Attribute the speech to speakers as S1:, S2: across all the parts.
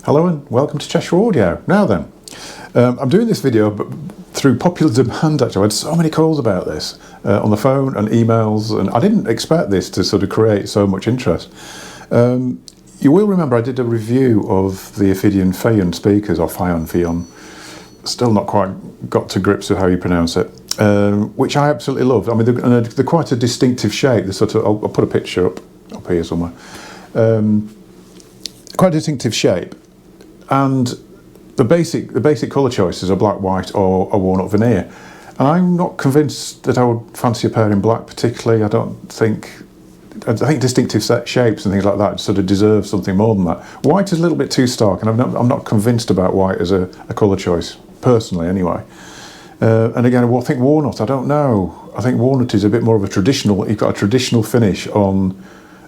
S1: Hello and welcome to Cheshire Audio. Now then, I'm doing this video through popular demand actually. I had so many calls about this on the phone and emails, and I didn't expect this to sort of create so much interest. You will remember I did a review of the Ophidian Ffion speakers, or Ffion. Still not quite got to grips with how you pronounce it, which I absolutely love. I mean, they're quite a distinctive shape. They're sort of, I'll put a picture up here somewhere. Quite a distinctive shape. And the basic colour choices are black, white or walnut veneer. And I'm not convinced that I would fancy a pair in black particularly. I think distinctive set shapes and things like that sort of deserve something more than that. White is a little bit too stark, and I'm not convinced about white as a colour choice, personally anyway. And again, I think walnut, I don't know. I think walnut is a bit more of a traditional, you've got a traditional finish on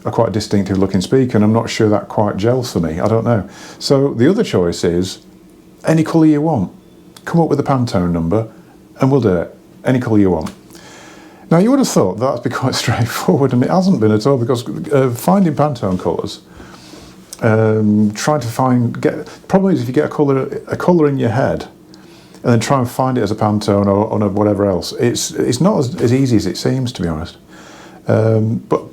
S1: a quite distinctive looking speaker, and I'm not sure that quite gels for me. I don't know. So the other choice is any colour you want. Come up with a Pantone number and we'll do it. Any colour you want. Now you would have thought that'd be quite straightforward, and it hasn't been at all, because finding Pantone colours, trying to problem is if you get a colour in your head and then try and find it as a Pantone or whatever else, it's not as easy as it seems, to be honest. But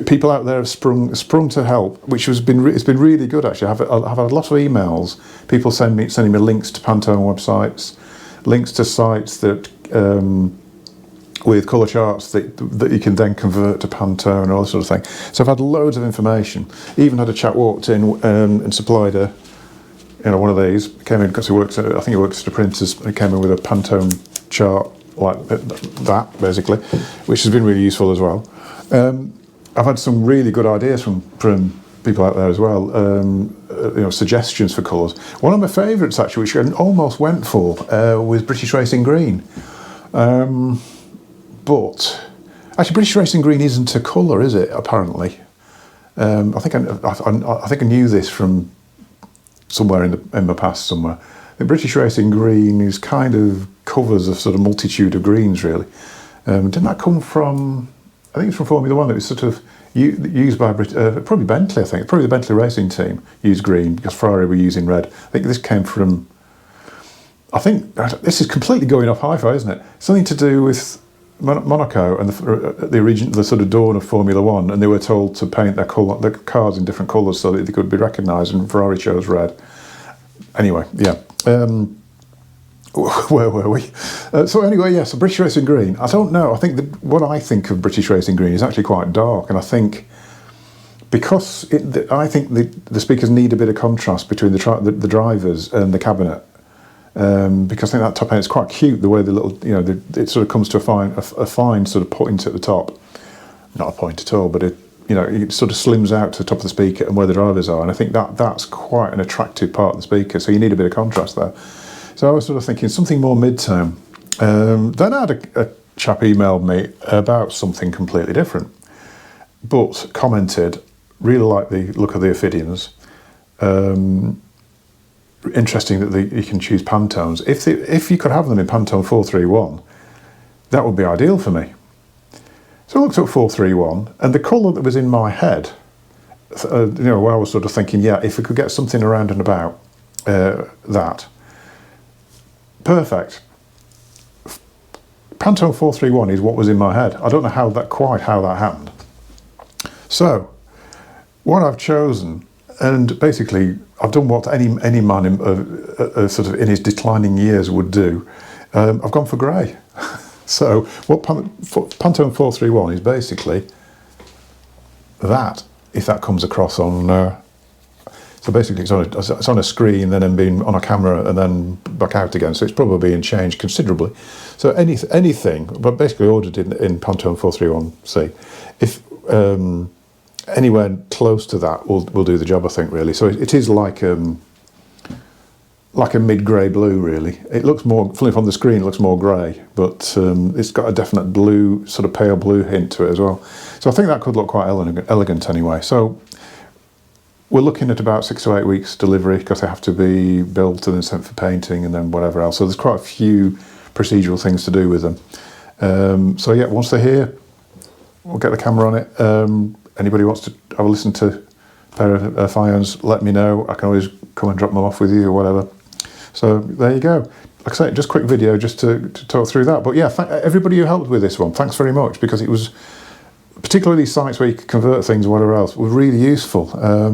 S1: people out there have sprung to help, which has been it's been really good actually. I've had a lot of emails, people sending me links to Pantone websites, links to sites that with colour charts that you can then convert to Pantone and all that sort of thing. So I've had loads of information. Even had a chap walked in and supplied one of these. Came in because he works I think he works at the printers, and he came in with a Pantone chart like that basically, which has been really useful as well. I've had some really good ideas from people out there as well, suggestions for colours. One of my favourites actually, which I almost went for, was British Racing Green. But actually British Racing Green isn't a colour, is it, apparently? I think I knew this from somewhere in my past somewhere. The British Racing Green is kind of covers a sort of multitude of greens, really. Didn't that come from, I think it's from Formula One. It was sort of used by probably Bentley, I think. Probably the Bentley racing team used green because Ferrari were using red. I think this came from, this is completely going off hi-fi, isn't it? Something to do with Monaco and the sort of dawn of Formula One, and they were told to paint their cars in different colours so that they could be recognised, and Ferrari chose red. Anyway, yeah. Where were we? So anyway, yes, so British Racing Green. I don't know. I think what I think of British Racing Green is actually quite dark, and I think because I think the speakers need a bit of contrast between the drivers and the cabinet, because I think that top end is quite cute. The way the little, it sort of comes to a fine sort of point at the top, not a point at all, but it sort of slims out to the top of the speaker and where the drivers are, and I think that's quite an attractive part of the speaker. So you need a bit of contrast there. So I was sort of thinking something more mid-term. Then I had a chap emailed me about something completely different, but commented, really like the look of the Ophidians. Interesting that you can choose Pantones. If you could have them in Pantone 431, that would be ideal for me. So I looked at 431, and the colour that was in my head, where I was sort of thinking, yeah, if we could get something around and about that, perfect. Pantone 431 is what was in my head. I don't know how that happened. So, what I've chosen, and basically I've done what any man sort of in his declining years would do. I've gone for grey. So, what Pantone 431 is basically that, if that comes across on. So basically, it's on a screen, then being on a camera, and then back out again. So it's probably being changed considerably. So anything, but basically ordered in Pantone 431C. If anywhere close to that will do the job, I think, really. So it is like a mid-grey blue, really. It looks more, from the screen, it looks more grey, but it's got a definite blue, sort of pale blue hint to it as well. So I think that could look quite elegant anyway. So we're looking at about 6 to 8 weeks delivery, because they have to be built and then sent for painting and then whatever else. So there's quite a few procedural things to do with them. So yeah, once they're here, we'll get the camera on it. Anybody wants to have a listen to pair of Ffions, let me know. I can always come and drop them off with you or whatever. So there you go. Like I say, just a quick video just to talk through that. But yeah, everybody who helped with this one, thanks very much, because it was, particularly these sites where you could convert things or whatever else, were really useful. I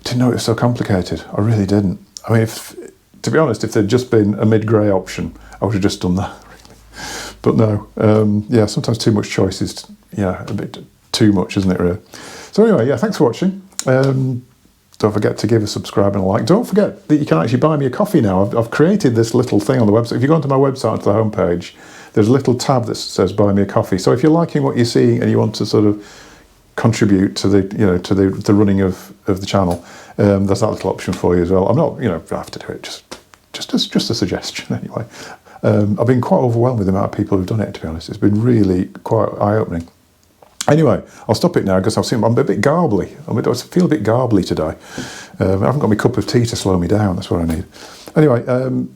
S1: didn't know it was so complicated. I really didn't. I mean, to be honest, if there'd just been a mid-grey option, I would have just done that. Really. But no, yeah, sometimes too much choice is, yeah, a bit too much, isn't it, really? So anyway, yeah, thanks for watching. Don't forget to give a subscribe and a like. Don't forget that you can actually buy me a coffee now. I've created this little thing on the website. If you go onto my website, to the homepage, there's a little tab that says buy me a coffee. So if you're liking what you're seeing and you want to sort of contribute to the, you know, to the running of the channel, there's that little option for you as well. I'm not, you know, I have to do it, just a suggestion anyway. I've been quite overwhelmed with the amount of people who've done it, to be honest. It's been really quite eye-opening. Anyway, I'll stop it now because I'm a bit garbly. I feel a bit garbly today. I haven't got my cup of tea to slow me down. That's what I need. Anyway, going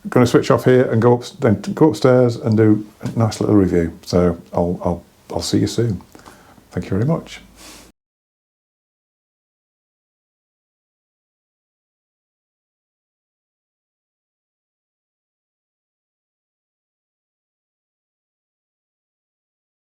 S1: to switch off here and then go upstairs and do a nice little review. So I'll see you soon. Thank you very much.